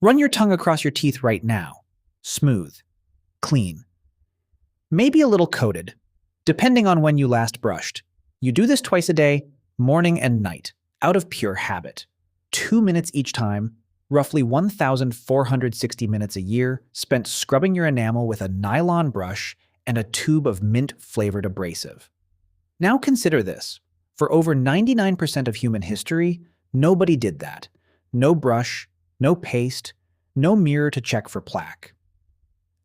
Run your tongue across your teeth right now. Smooth. Clean. Maybe a little coated, depending on when you last brushed. You do this twice a day, morning and night, out of pure habit. 2 minutes each time, roughly 1,460 minutes a year spent scrubbing your enamel with a nylon brush and a tube of mint-flavored abrasive. Now consider this. For over 99% of human history, nobody did that. No brush, no paste, no mirror to check for plaque.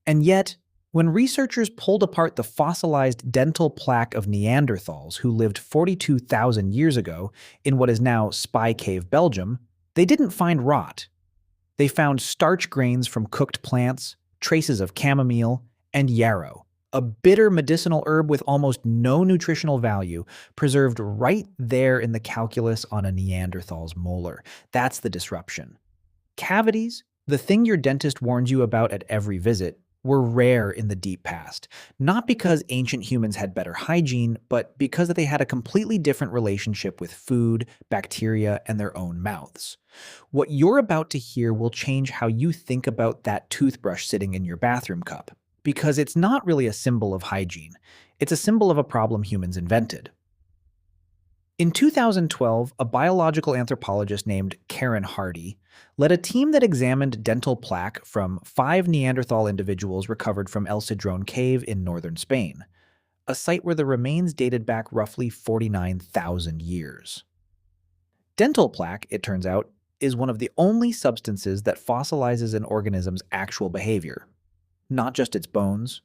And yet, when researchers pulled apart the fossilized dental plaque of Neanderthals who lived 42,000 years ago in what is now Spy Cave, Belgium, they didn't find rot. They found starch grains from cooked plants, traces of chamomile, and yarrow, a bitter medicinal herb with almost no nutritional value, preserved right there in the calculus on a Neanderthal's molar. That's the disruption. Cavities, the thing your dentist warns you about at every visit, were rare in the deep past, not because ancient humans had better hygiene, but because they had a completely different relationship with food, bacteria, and their own mouths. What you're about to hear will change how you think about that toothbrush sitting in your bathroom cup, because it's not really a symbol of hygiene. It's a symbol of a problem humans invented. In 2012, a biological anthropologist named Karen Hardy led a team that examined dental plaque from 5 Neanderthal individuals recovered from El Sidrón Cave in northern Spain, a site where the remains dated back roughly 49,000 years. Dental plaque, it turns out, is one of the only substances that fossilizes an organism's actual behavior, not just its bones,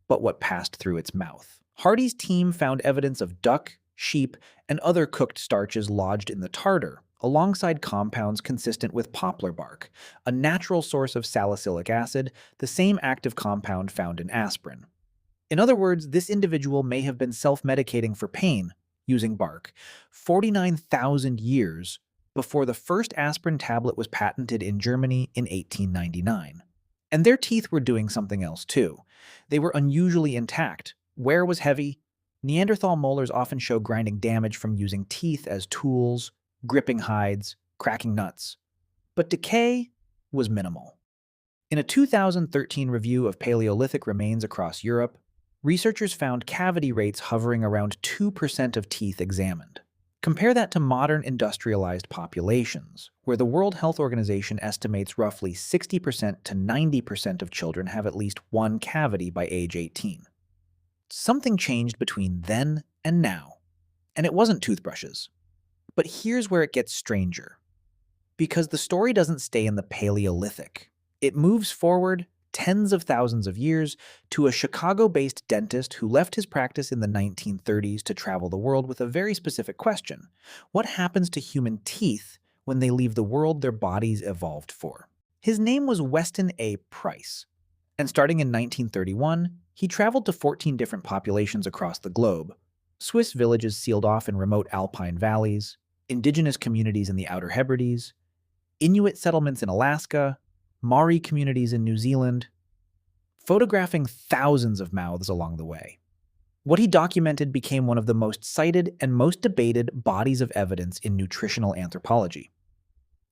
but what passed through its mouth. Hardy's team found evidence of duck, sheep, and other cooked starches lodged in the tartar, alongside compounds consistent with poplar bark, a natural source of salicylic acid, the same active compound found in aspirin. In other words, this individual may have been self-medicating for pain using bark 49,000 years before the first aspirin tablet was patented in Germany in 1899. And their teeth were doing something else too. They were unusually intact. Wear was heavy. Neanderthal molars often show grinding damage from using teeth as tools, gripping hides, cracking nuts. But decay was minimal. In a 2013 review of Paleolithic remains across Europe, researchers found cavity rates hovering around 2% of teeth examined. Compare that to modern industrialized populations, where the World Health Organization estimates roughly 60% to 90% of children have at least one cavity by age 18. Something changed between then and now, and it wasn't toothbrushes. But here's where it gets stranger. Because the story doesn't stay in the Paleolithic. It moves forward tens of thousands of years to a Chicago-based dentist who left his practice in the 1930s to travel the world with a very specific question. What happens to human teeth when they leave the world their bodies evolved for? His name was Weston A. Price, and starting in 1931, he traveled to 14 different populations across the globe. Swiss villages sealed off in remote alpine valleys, indigenous communities in the Outer Hebrides, Inuit settlements in Alaska, Maori communities in New Zealand, photographing thousands of mouths along the way. What he documented became one of the most cited and most debated bodies of evidence in nutritional anthropology.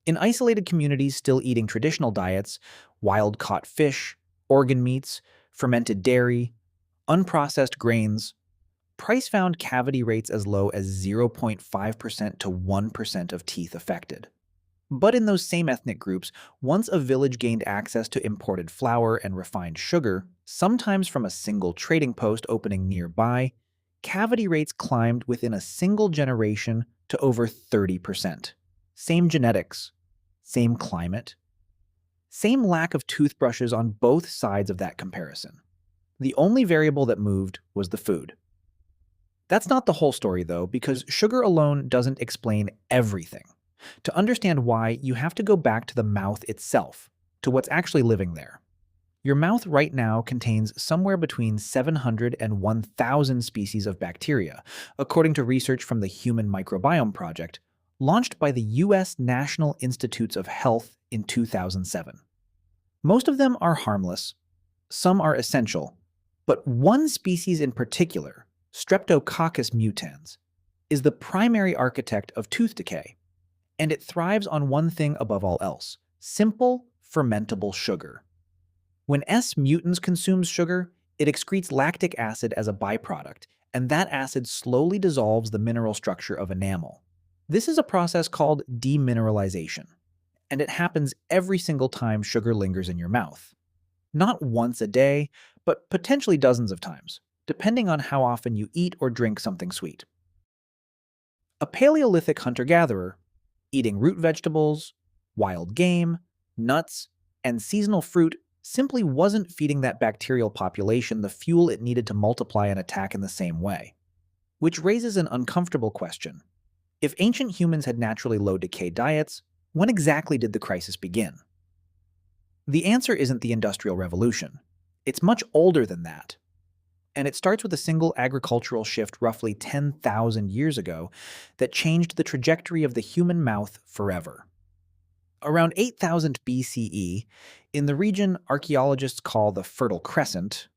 In isolated communities still eating traditional diets, wild-caught fish, organ meats, fermented dairy, unprocessed grains, Price found cavity rates as low as 0.5% to 1% of teeth affected. But in those same ethnic groups, once a village gained access to imported flour and refined sugar, sometimes from a single trading post opening nearby, cavity rates climbed within a single generation to over 30%. Same genetics, same climate, same lack of toothbrushes on both sides of that comparison. The only variable that moved was the food. That's not the whole story, though, because sugar alone doesn't explain everything. To understand why, you have to go back to the mouth itself, to what's actually living there. Your mouth right now contains somewhere between 700 and 1,000 species of bacteria, according to research from the Human Microbiome Project, launched by the U.S. National Institutes of Health in 2007. Most of them are harmless, some are essential, but one species in particular, Streptococcus mutans, is the primary architect of tooth decay, and it thrives on one thing above all else: simple, fermentable sugar. When S. mutans consumes sugar, it excretes lactic acid as a byproduct, and that acid slowly dissolves the mineral structure of enamel. This is a process called demineralization, and it happens every single time sugar lingers in your mouth. Not once a day, but potentially dozens of times, depending on how often you eat or drink something sweet. A Paleolithic hunter-gatherer, eating root vegetables, wild game, nuts, and seasonal fruit simply wasn't feeding that bacterial population the fuel it needed to multiply and attack in the same way. Which raises an uncomfortable question. If ancient humans had naturally low-decay diets, when exactly did the crisis begin? The answer isn't the Industrial Revolution. It's much older than that. And it starts with a single agricultural shift roughly 10,000 years ago that changed the trajectory of the human mouth forever. Around 8000 BCE, in the region archaeologists call the Fertile Crescent,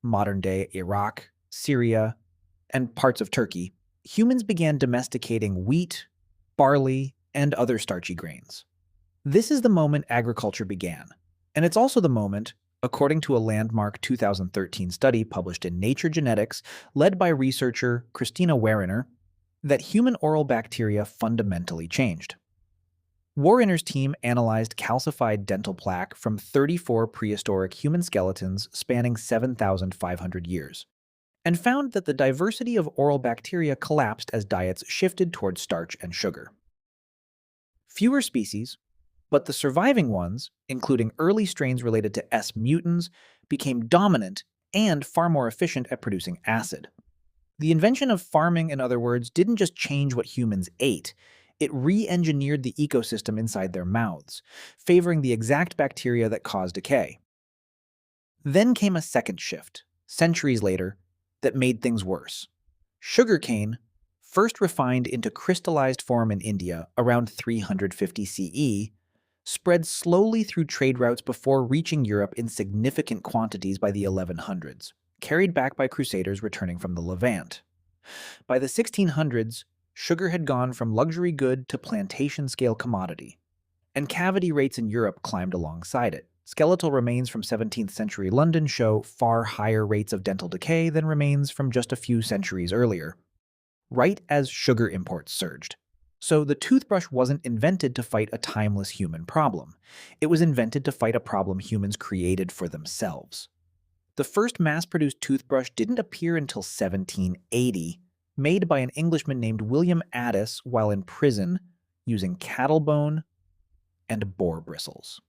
modern-day Iraq, Syria, and parts of Turkey, humans began domesticating wheat, barley, and other starchy grains. This is the moment agriculture began, and it's also the moment, according to a landmark 2013 study published in Nature Genetics, led by researcher Christina Wariner, that human oral bacteria fundamentally changed. Wariner's team analyzed calcified dental plaque from 34 prehistoric human skeletons spanning 7,500 years, and found that the diversity of oral bacteria collapsed as diets shifted towards starch and sugar. Fewer species, but the surviving ones, including early strains related to S. mutans, became dominant and far more efficient at producing acid. The invention of farming, in other words, didn't just change what humans ate, it re-engineered the ecosystem inside their mouths, favoring the exact bacteria that cause decay. Then came a second shift, centuries later, that made things worse. Sugarcane, first refined into crystallized form in India around 350 CE, spread slowly through trade routes before reaching Europe in significant quantities by the 1100s, carried back by crusaders returning from the Levant. By the 1600s, sugar had gone from luxury good to plantation-scale commodity, and cavity rates in Europe climbed alongside it. Skeletal remains from 17th century London show far higher rates of dental decay than remains from just a few centuries earlier, right as sugar imports surged. So the toothbrush wasn't invented to fight a timeless human problem. It was invented to fight a problem humans created for themselves. The first mass-produced toothbrush didn't appear until 1780, made by an Englishman named William Addis while in prison, using cattle bone and boar bristles.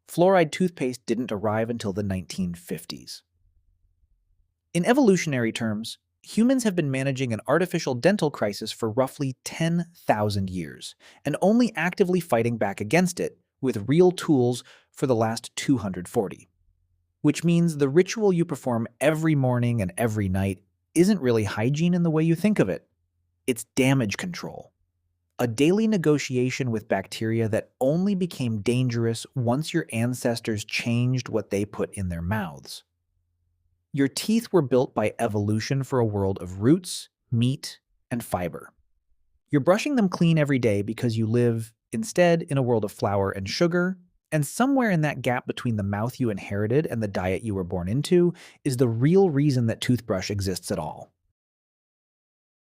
Fluoride toothpaste didn't arrive until the 1950s. In evolutionary terms, humans have been managing an artificial dental crisis for roughly 10,000 years, and only actively fighting back against it with real tools for the last 240. Which means the ritual you perform every morning and every night isn't really hygiene in the way you think of it. It's damage control. A daily negotiation with bacteria that only became dangerous once your ancestors changed what they put in their mouths. Your teeth were built by evolution for a world of roots, meat, and fiber. You're brushing them clean every day because you live, instead, in a world of flour and sugar, and somewhere in that gap between the mouth you inherited and the diet you were born into is the real reason that toothbrush exists at all.